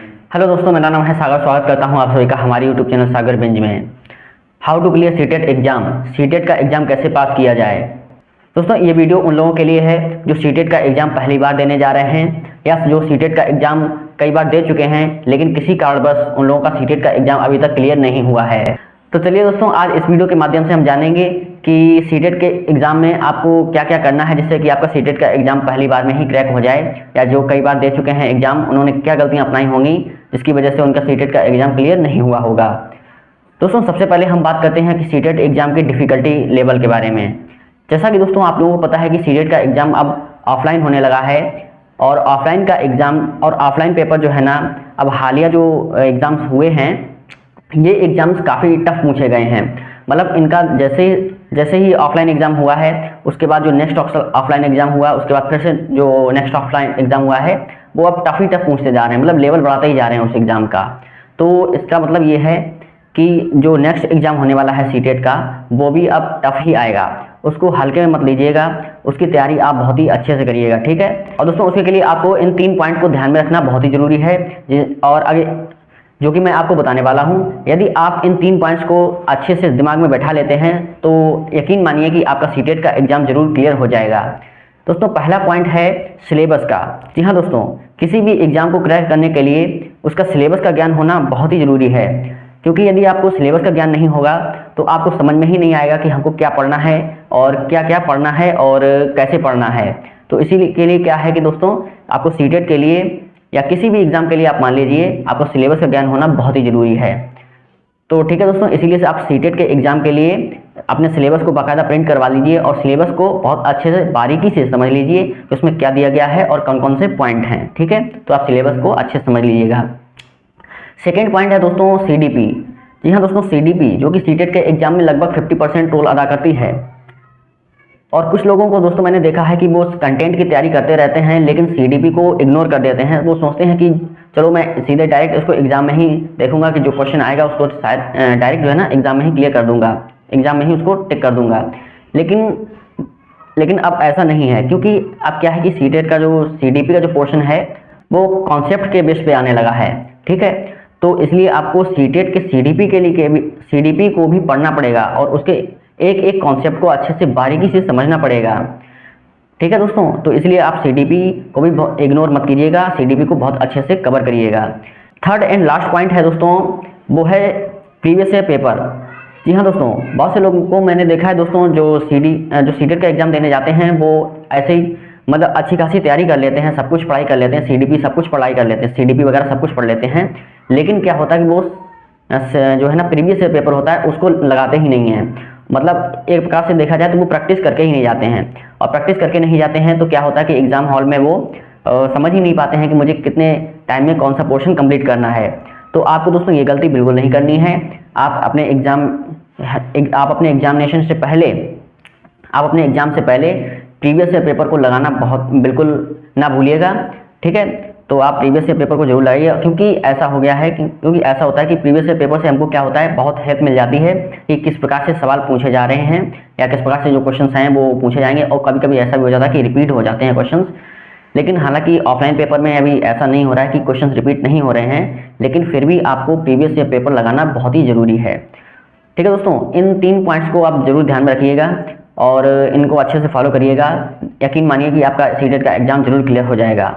Hello दोस्तों, मेरा नाम है सागर। स्वागत करता हूं आप सभी का हमारे यूट्यूब चैनल सागर बेंच में। How to clear CTET exam, CTET का एग्जाम कैसे पास किया जाए। दोस्तों, ये वीडियो उन लोगों के लिए है जो सीटेट का एग्जाम पहली बार देने जा रहे हैं या जो सीटेट का एग्जाम कई बार दे चुके हैं, लेकिन किसी कारणवश उन लोगों का सीटेट का एग्जाम अभी तक क्लियर नहीं हुआ है। तो चलिए दोस्तों, आज इस वीडियो के माध्यम से हम जानेंगे कि सीटेट के एग्जाम में आपको क्या क्या करना है जिससे कि आपका सीटेट का एग्जाम पहली बार में ही क्रैक हो जाए, या जो कई बार दे चुके हैं एग्जाम उन्होंने क्या गलतियां अपनाई होंगी जिसकी वजह से उनका सीटेट का एग्जाम क्लियर नहीं हुआ होगा। दोस्तों, सबसे पहले हम बात करते हैं कि सीटेट एग्जाम की डिफिकल्टी लेवल के बारे में। जैसा कि दोस्तों आप लोगों को पता है कि सीटेट का एग्जाम अब ऑफलाइन होने लगा है, और ऑफलाइन का एग्जाम और ऑफलाइन पेपर जो है ना, अब हालिया जो एग्जाम्स हुए हैं ये एग्जाम्स काफ़ी टफ पूछे गए हैं। मतलब इनका जैसे जैसे ही ऑफलाइन एग्जाम हुआ है उसके बाद जो नेक्स्ट ऑफलाइन एग्जाम हुआ, उसके बाद फिर से जो नेक्स्ट ऑफलाइन एग्जाम हुआ है वो अब टफ ही टफ पूछते जा रहे हैं, मतलब लेवल बढ़ाते ही जा रहे हैं उस एग्जाम का। तो इसका मतलब ये है कि जो नेक्स्ट एग्जाम होने वाला है सीटेट का वो भी अब टफ ही आएगा। उसको हल्के में मत लीजिएगा, उसकी तैयारी आप बहुत ही अच्छे से करिएगा, ठीक है। और दोस्तों, उसके लिए आपको इन 3 पॉइंट को ध्यान में रखना बहुत ही जरूरी है, और आगे जो कि मैं आपको बताने वाला हूं। यदि आप इन 3 पॉइंट्स को अच्छे से दिमाग में बैठा लेते हैं तो यकीन मानिए कि आपका सीटेट का एग्जाम जरूर क्लियर हो जाएगा। दोस्तों, पहला पॉइंट है सिलेबस का। जी हाँ दोस्तों, किसी भी एग्जाम को क्रैक करने के लिए उसका सिलेबस का ज्ञान होना बहुत ही जरूरी है, क्योंकि यदि आपको सिलेबस का ज्ञान नहीं होगा तो आपको समझ में ही नहीं आएगा कि हमको क्या पढ़ना है और क्या क्या पढ़ना है और कैसे पढ़ना है। तो इसी के लिए क्या है कि दोस्तों, आपको सीटेट के लिए या किसी भी एग्जाम के लिए आप मान लीजिए आपको सिलेबस का ज्ञान होना बहुत ही जरूरी है। तो ठीक है दोस्तों, इसीलिए से आप सीटेट के एग्जाम के लिए अपने सिलेबस को बाकायदा प्रिंट करवा लीजिए और सिलेबस को बहुत अच्छे से बारीकी से समझ लीजिए कि उसमें क्या दिया गया है और कौन कौन से पॉइंट हैं, ठीक है। तो आप सिलेबस को अच्छे से समझ लीजिएगा। सेकेंड पॉइंट है दोस्तों सीडीपी। जी हाँ दोस्तों, सीडीपी जो कि सीटेट के एग्जाम में लगभग 50% रोल अदा करती है। और कुछ लोगों को दोस्तों मैंने देखा है कि वो कंटेंट की तैयारी करते रहते हैं लेकिन सीडीपी को इग्नोर कर देते हैं। वो सोचते हैं कि चलो मैं सीधे डायरेक्ट इसको एग्जाम में ही देखूंगा कि जो क्वेश्चन आएगा उसको शायद डायरेक्ट जो है ना एग्जाम में ही क्लियर कर दूंगा, एग्जाम में ही उसको टिक कर दूंगा। लेकिन अब ऐसा नहीं है, क्योंकि अब क्या है कि सीटेट का जो सीडीपी का जो पोर्शन है वो कॉन्सेप्ट के बेस पे आने लगा है, ठीक है। तो इसलिए आपको सीटेट के सीडीपी को भी पढ़ना पड़ेगा और उसके एक एक कॉन्सेप्ट को अच्छे से बारीकी से समझना पड़ेगा, ठीक है दोस्तों। तो इसलिए आप सीडीपी को भी इग्नोर मत कीजिएगा, सीडीपी को बहुत अच्छे से कवर करिएगा। थर्ड एंड लास्ट पॉइंट है दोस्तों, वो है प्रीवियस ईयर पेपर। जी हाँ दोस्तों, बहुत से लोगों को मैंने देखा है दोस्तों जो सीटेट का एग्जाम देने जाते हैं वो ऐसे ही मतलब अच्छी खासी तैयारी कर लेते हैं, सब कुछ पढ़ाई कर लेते हैं, सीडीपी सब कुछ पढ़ाई कर लेते हैं, सीडीपी वगैरह सब कुछ पढ़ लेते हैं, लेकिन क्या होता है कि वो जो है ना प्रीवियस ईयर पेपर होता है उसको लगाते ही नहीं है। मतलब एक प्रकार से देखा जाए तो वो प्रैक्टिस करके ही नहीं जाते हैं, और प्रैक्टिस करके नहीं जाते हैं तो क्या होता है कि एग्जाम हॉल में वो समझ ही नहीं पाते हैं कि मुझे कितने टाइम में कौन सा पोर्शन कंप्लीट करना है। तो आपको दोस्तों ये गलती बिल्कुल नहीं करनी है। आप अपने एग्जामिनेशन से पहले प्रीवियस ईयर पेपर को लगाना बिल्कुल ना भूलिएगा, ठीक है। तो आप प्रीवियस ईयर पेपर को जरूर लगाइए, क्योंकि ऐसा होता है कि प्रीवियस ईयर पेपर से हमको क्या होता है, बहुत हेल्प मिल जाती है कि किस प्रकार से सवाल पूछे जा रहे हैं या किस प्रकार से जो क्वेश्चंस हैं वो पूछे जाएंगे। और कभी कभी ऐसा भी हो जाता है कि रिपीट हो जाते हैं क्वेश्चंस, लेकिन हालांकि ऑफलाइन पेपर में अभी ऐसा नहीं हो रहा है कि क्वेश्चंस रिपीट नहीं हो रहे हैं, लेकिन फिर भी आपको प्रीवियस ईयर पेपर लगाना बहुत ही जरूरी है, ठीक है दोस्तों। इन 3 पॉइंट्स को आप जरूर ध्यान में रखिएगा और इनको अच्छे से फॉलो करिएगा। यकीन मानिए कि आपका सीटेट का एग्जाम जरूर क्लियर हो जाएगा।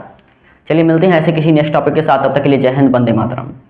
चलिए मिलते हैं ऐसे किसी नेक्स्ट टॉपिक के साथ, तब तक के लिए जय हिंद, वंदे मातरम।